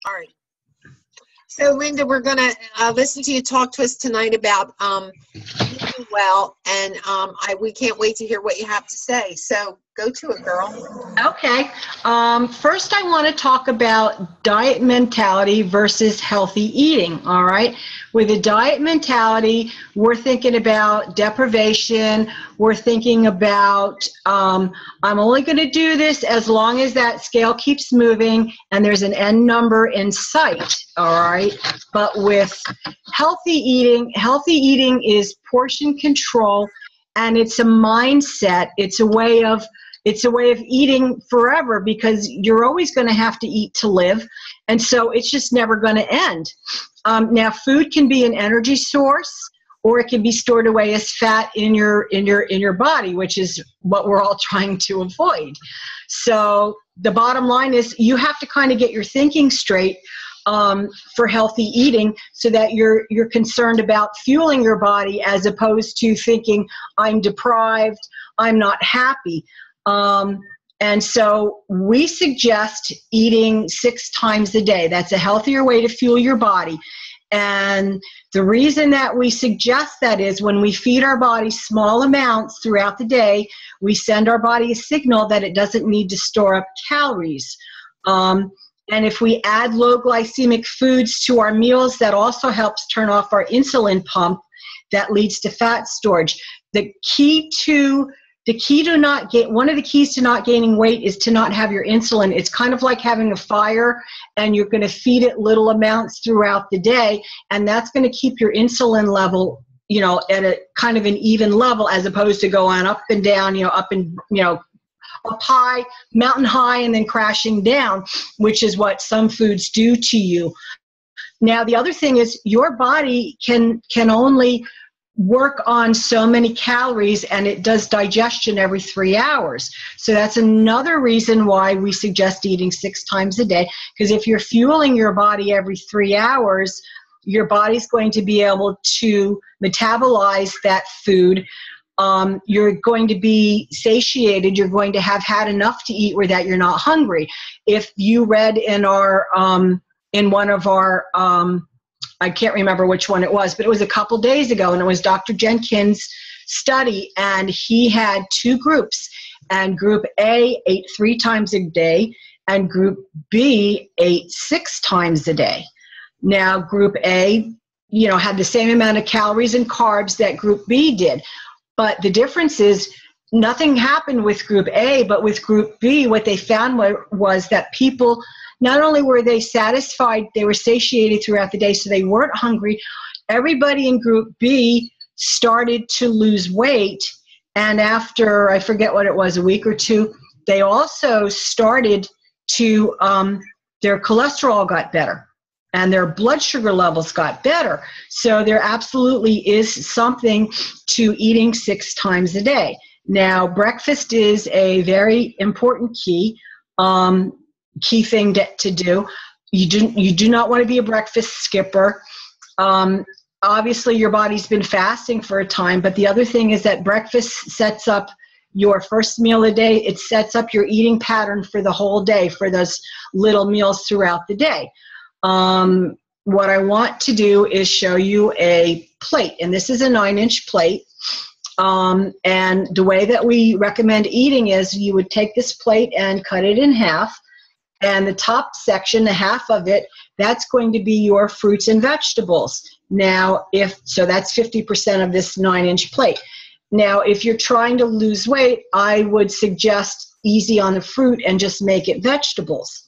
All right. So, Linda, we're going to listen to you talk to us tonight about eating well, and we can't wait to hear what you have to say. So, go to it, girl. Okay. First, I want to talk about diet mentality versus healthy eating, all right? With a diet mentality, we're thinking about deprivation. We're thinking about, I'm only going to do this as long as that scale keeps moving and there's an end number in sight, all right? But with healthy eating is portion control, and it's a mindset. It's a way of eating forever, because you're always going to have to eat to live, and so it's just never going to end. Now, food can be an energy source, or it can be stored away as fat in your body, which is what we're all trying to avoid. So the bottom line is you have to kind of get your thinking straight for healthy eating, so that you're concerned about fueling your body as opposed to thinking, I'm deprived, I'm not happy. And so we suggest eating 6 times a day. That's a healthier way to fuel your body. And the reason that we suggest that is when we feed our body small amounts throughout the day, we send our body a signal that it doesn't need to store up calories. And if we add low glycemic foods to our meals, that also helps turn off our insulin pump that leads to fat storage. One of the keys to not gaining weight is to not have your insulin. It's kind of like having a fire, and you're going to feed it little amounts throughout the day, and that's going to keep your insulin level, at a kind of an even level, as opposed to going up and down, up high, mountain high, and then crashing down, which is what some foods do to you. Now, the other thing is your body can only work on so many calories, and it does digestion every 3 hours. So that's another reason why we suggest eating 6 times a day, because if you're fueling your body every 3 hours, your body's going to be able to metabolize that food. You're going to be satiated. You're going to have had enough to eat where that you're not hungry. If you read in one of our I can't remember which one it was, but it was a couple days ago, and it was Dr. Jenkins' study, and he had 2 groups, and Group A ate 3 times a day, and Group B ate 6 times a day. Now, Group A, had the same amount of calories and carbs that Group B did, but the difference is nothing happened with Group A, but with Group B, what they found was that people, not only were they satisfied, they were satiated throughout the day, so they weren't hungry. Everybody in Group B started to lose weight, and after, I forget what it was, a week or 2, they also started to, their cholesterol got better, and their blood sugar levels got better. So there absolutely is something to eating 6 times a day. Now, breakfast is a very important key thing to do. You do not want to be a breakfast skipper. Obviously, your body's been fasting for a time, but the other thing is that breakfast sets up your first meal a day. It sets up your eating pattern for the whole day, for those little meals throughout the day. What I want to do is show you a plate, and this is a 9-inch plate. And the way that we recommend eating is you would take this plate and cut it in half. And the top section, the half of it, that's going to be your fruits and vegetables. Now, so that's 50% of this 9-inch plate. Now, if you're trying to lose weight, I would suggest easy on the fruit and just make it vegetables.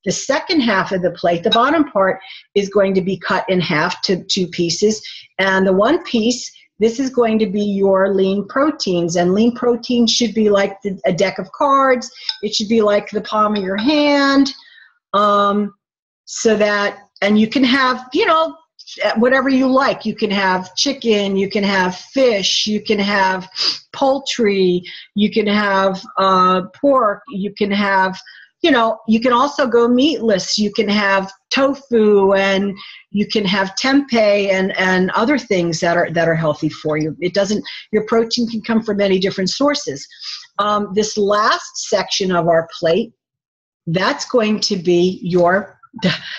The second half of the plate, the bottom part, is going to be cut in half to 2 pieces. And the one piece, this is going to be your lean proteins, and lean protein should be like a deck of cards. It should be like the palm of your hand, so that, and you can have, whatever you like. You can have chicken, you can have fish, you can have poultry, you can have pork, you can have, you can also go meatless. You can have tofu, and you can have tempeh and other things that are healthy for you. Your protein can come from many different sources. This last section of our plate, that's going to be your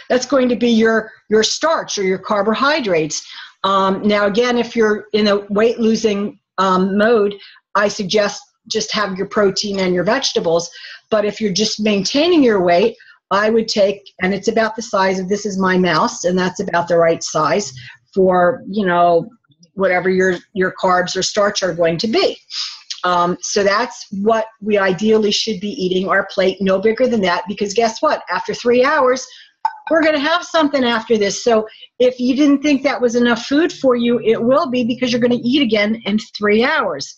that's going to be your starch or your carbohydrates. Now, again, if you're in a weight losing mode, I suggest just have your protein and your vegetables. But if you're just maintaining your weight, I would take, and it's about the size of, this is my mouse, and that's about the right size for, you know, whatever your carbs or starch are going to be. So that's what we ideally should be eating, our plate, no bigger than that, because guess what? After 3 hours, we're going to have something after this. So if you didn't think that was enough food for you, it will be, because you're going to eat again in 3 hours.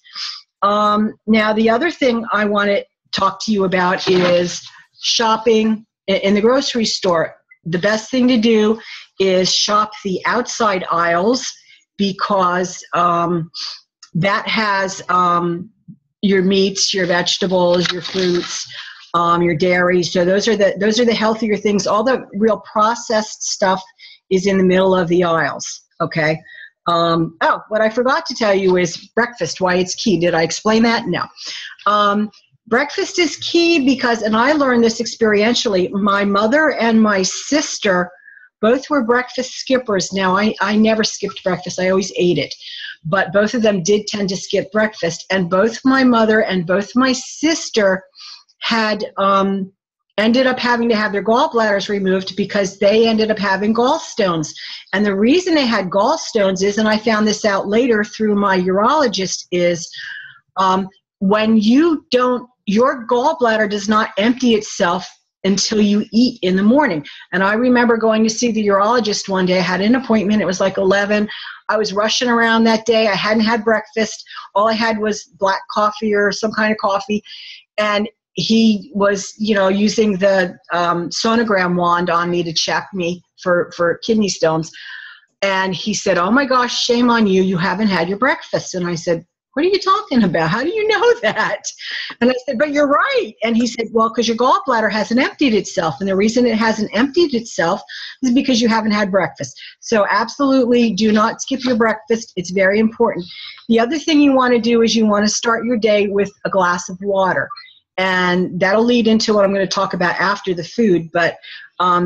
Now, the other thing I want to talk to you about is shopping in the grocery store. The best thing to do is shop the outside aisles, because that has your meats, your vegetables, your fruits, your dairy. So those are the healthier things. All the real processed stuff is in the middle of the aisles. Okay. Oh, what I forgot to tell you is breakfast, why it's key. Did I explain that? No. Breakfast is key because, and I learned this experientially, my mother and my sister both were breakfast skippers. Now, I never skipped breakfast. I always ate it. But both of them did tend to skip breakfast. And both my mother and both my sister had ended up having to have their gallbladders removed because they ended up having gallstones. And the reason they had gallstones is, and I found this out later through my urologist, is when you don't, your gallbladder does not empty itself until you eat in the morning. And I remember going to see the urologist one day. I had an appointment. It was like 11. I was rushing around that day. I hadn't had breakfast. All I had was black coffee or some kind of coffee. And he was, you know, using the sonogram wand on me to check me for kidney stones. And he said, "Oh my gosh, shame on you. You haven't had your breakfast." And I said, "What are you talking about? How do you know that?" And I said, "But you're right." And he said, "Well, because your gallbladder hasn't emptied itself. And the reason it hasn't emptied itself is because you haven't had breakfast." So absolutely do not skip your breakfast. It's very important. The other thing you want to do is you want to start your day with a glass of water. And that'll lead into what I'm going to talk about after the food. But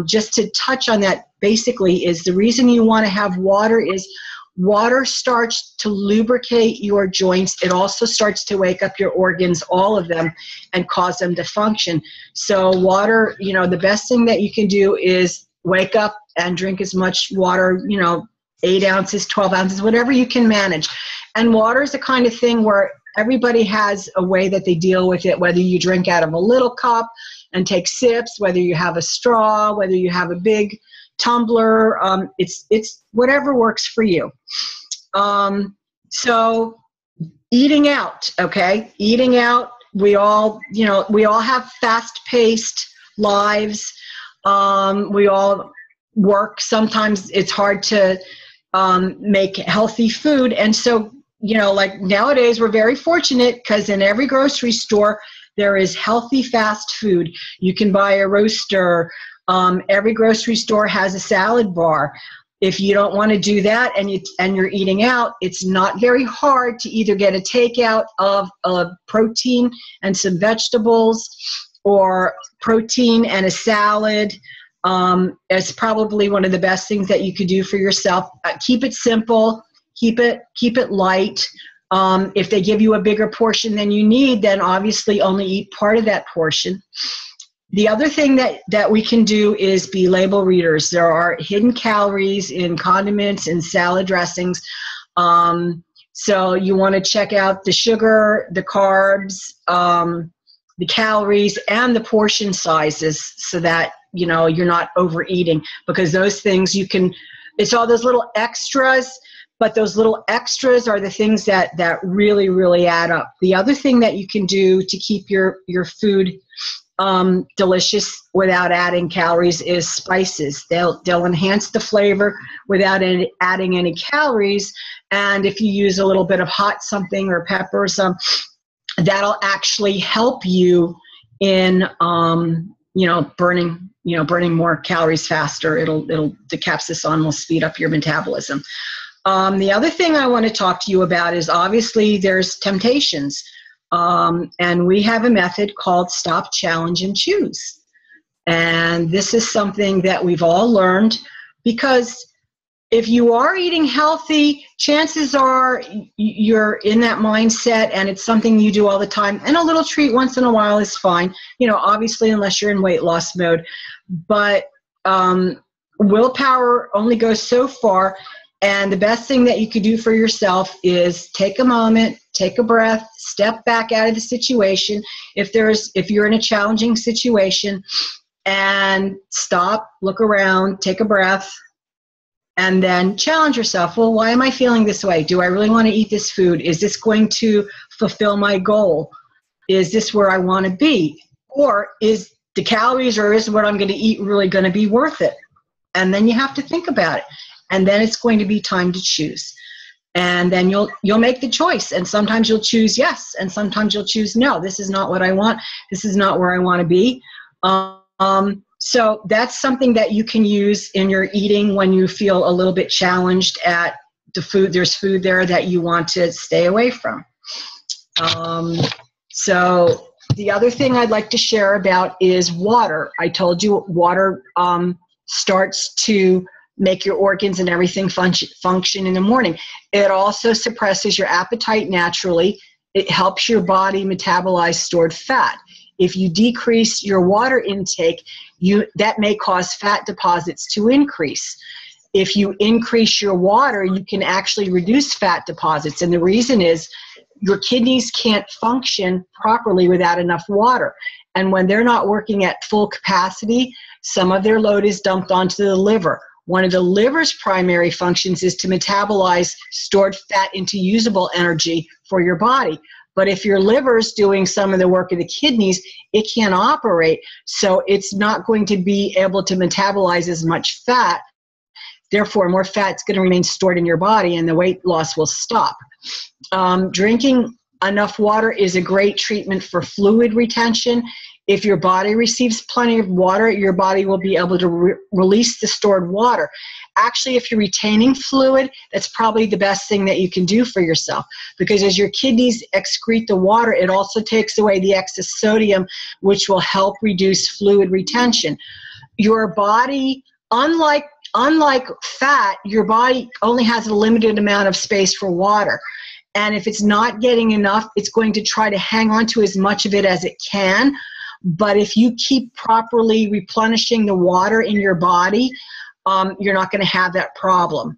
just to touch on that basically is the reason you want to have water is water starts to lubricate your joints. It also starts to wake up your organs, all of them, and cause them to function. So water, you know, the best thing that you can do is wake up and drink as much water, you know, 8 ounces, 12 ounces, whatever you can manage. And water is the kind of thing where everybody has a way that they deal with it, whether you drink out of a little cup and take sips, whether you have a straw, whether you have a big tumbler, it's whatever works for you. So eating out, okay? Eating out, we all have fast-paced lives. We all work. Sometimes it's hard to make healthy food. And so, you know, like nowadays we're very fortunate because in every grocery store there is healthy fast food. You can buy a roaster. Every grocery store has a salad bar. If you don't want to do that and you're eating out, it's not very hard to either get a takeout of a protein and some vegetables, or protein and a salad. It's probably one of the best things that you could do for yourself. Keep it simple. Keep it light. If they give you a bigger portion than you need, then obviously only eat part of that portion. The other thing that we can do is be label readers. There are hidden calories in condiments and salad dressings. So you want to check out the sugar, the carbs, the calories, and the portion sizes so that, you know, you're not overeating, because those things it's all those little extras, but those little extras are the things that really, really add up. The other thing that you can do to keep your food delicious without adding calories is spices. They'll enhance the flavor without adding any calories. And if you use a little bit of hot something or pepper or that'll actually help you in burning more calories faster. The capsaicin will speed up your metabolism. The other thing I want to talk to you about is obviously there's temptations. And we have a method called Stop, Challenge, and Choose. And this is something that we've all learned, because if you are eating healthy, chances are you're in that mindset and it's something you do all the time. And a little treat once in a while is fine, obviously, unless you're in weight loss mode. But willpower only goes so far. And the best thing that you could do for yourself is take a moment, take a breath, step back out of the situation. If you're in a challenging situation, and stop, look around, take a breath, and then challenge yourself. Well, why am I feeling this way? Do I really want to eat this food? Is this going to fulfill my goal? Is this where I want to be? Or is the calories, or is what I'm going to eat really going to be worth it? And then you have to think about it. And then it's going to be time to choose. And then you'll make the choice. And sometimes you'll choose yes, and sometimes you'll choose no. This is not what I want. This is not where I want to be. So that's something that you can use in your eating when you feel a little bit challenged at the food. There's food there that you want to stay away from. So the other thing I'd like to share about is water. I told you water starts to make your organs and everything function in the morning. It also suppresses your appetite naturally. It helps your body metabolize stored fat. If you decrease your water intake, that may cause fat deposits to increase. If you increase your water, you can actually reduce fat deposits. And the reason is your kidneys can't function properly without enough water. And when they're not working at full capacity, some of their load is dumped onto the liver. One of the liver's primary functions is to metabolize stored fat into usable energy for your body. But if your liver's doing some of the work of the kidneys, it can't operate. So it's not going to be able to metabolize as much fat. Therefore, more fat's going to remain stored in your body and the weight loss will stop. Drinking enough water is a great treatment for fluid retention. If your body receives plenty of water, your body will be able to release the stored water. Actually, if you're retaining fluid, that's probably the best thing that you can do for yourself, because as your kidneys excrete the water, it also takes away the excess sodium, which will help reduce fluid retention. Your body, unlike fat, your body only has a limited amount of space for water. And if it's not getting enough, it's going to try to hang on to as much of it as it can. But if you keep properly replenishing the water in your body, you're not going to have that problem.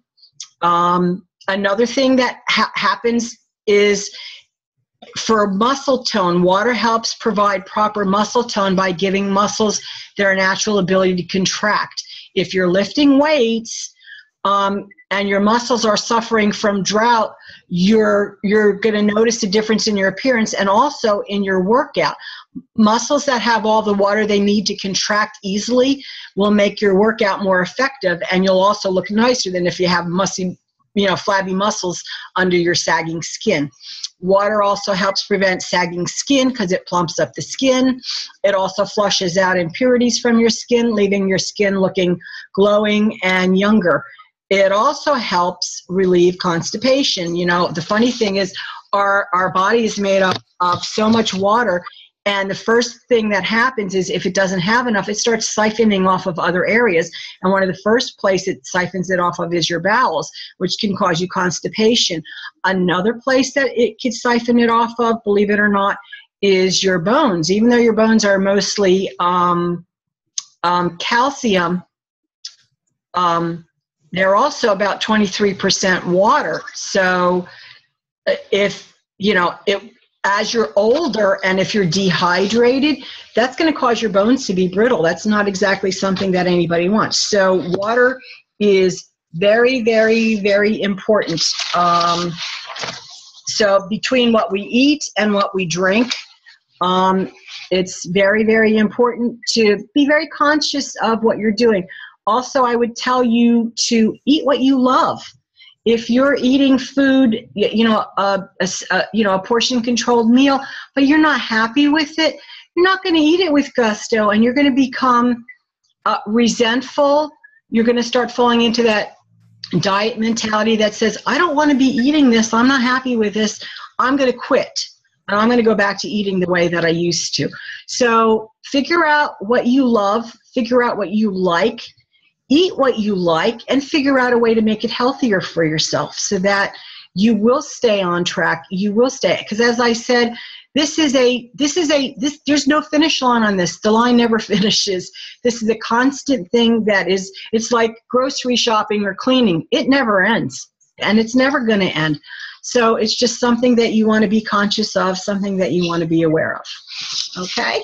Another thing that happens is for muscle tone, water helps provide proper muscle tone by giving muscles their natural ability to contract. If you're lifting weights and your muscles are suffering from drought, you're going to notice a difference in your appearance and also in your workout. Muscles that have all the water they need to contract easily will make your workout more effective, and you'll also look nicer than if you have flabby muscles under your sagging skin. Water also helps prevent sagging skin because it plumps up the skin. It also flushes out impurities from your skin, leaving your skin looking glowing and younger. It also helps relieve constipation. The funny thing is our body is made up of so much water, and the first thing that happens is if it doesn't have enough, it starts siphoning off of other areas. And one of the first places it siphons it off of is your bowels, which can cause you constipation. Another place that it could siphon it off of, believe it or not, is your bones. Even though your bones are mostly calcium, they're also about 23% water. So as you're older and if you're dehydrated, that's going to cause your bones to be brittle. That's not exactly something that anybody wants. So water is very, very, very important. So between what we eat and what we drink, it's very, very important to be very conscious of what you're doing. Also, I would tell you to eat what you love. If you're eating food, a portion-controlled meal, but you're not happy with it, you're not going to eat it with gusto, and you're going to become resentful. You're going to start falling into that diet mentality that says, I don't want to be eating this. I'm not happy with this. I'm going to quit. and I'm going to go back to eating the way that I used to. So figure out what you love, figure out what you like, eat what you like, and figure out a way to make it healthier for yourself so that you will stay on track. You will stay, because as I said, there's no finish line on this. The line never finishes. This is a constant thing it's like grocery shopping or cleaning. It never ends, and it's never going to end. So it's just something that you want to be conscious of, something that you want to be aware of. Okay?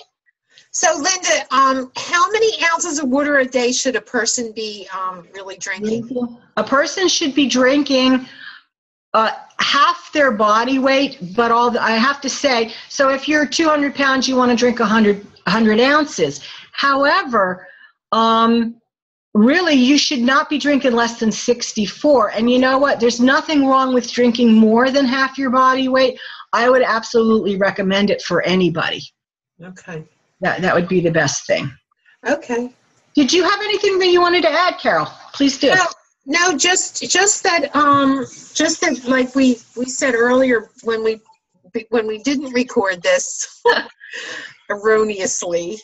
So, Linda, how many ounces of water a day should a person be really drinking? A person should be drinking half their body weight, but I have to say, so if you're 200 pounds, you want to drink 100 ounces. However, really, you should not be drinking less than 64. And you know what? There's nothing wrong with drinking more than half your body weight. I would absolutely recommend it for anybody. Okay. That would be the best thing. Okay. Did you have anything that you wanted to add, Carol? Please do. No, just that like we said earlier when we didn't record this erroneously.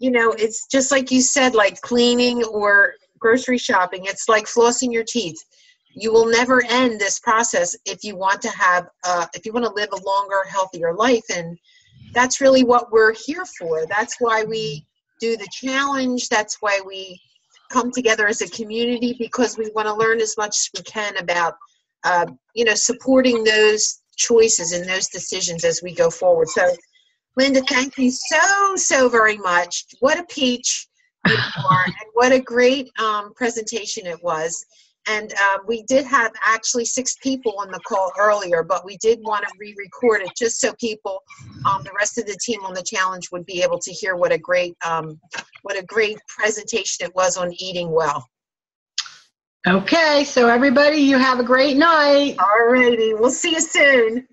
It's just like you said, like cleaning or grocery shopping. It's like flossing your teeth. You will never end this process if you want to live a longer, healthier life. And that's really what we're here for. That's why we do the challenge. That's why we come together as a community, because we want to learn as much as we can about, supporting those choices and those decisions as we go forward. So, Linda, thank you so very much. What a peach you are, and what a great presentation it was. And we did have actually 6 people on the call earlier, but we did want to re-record it just so people, the rest of the team on the challenge would be able to hear what a great presentation it was on eating well. Okay, so everybody, you have a great night. All righty, we'll see you soon.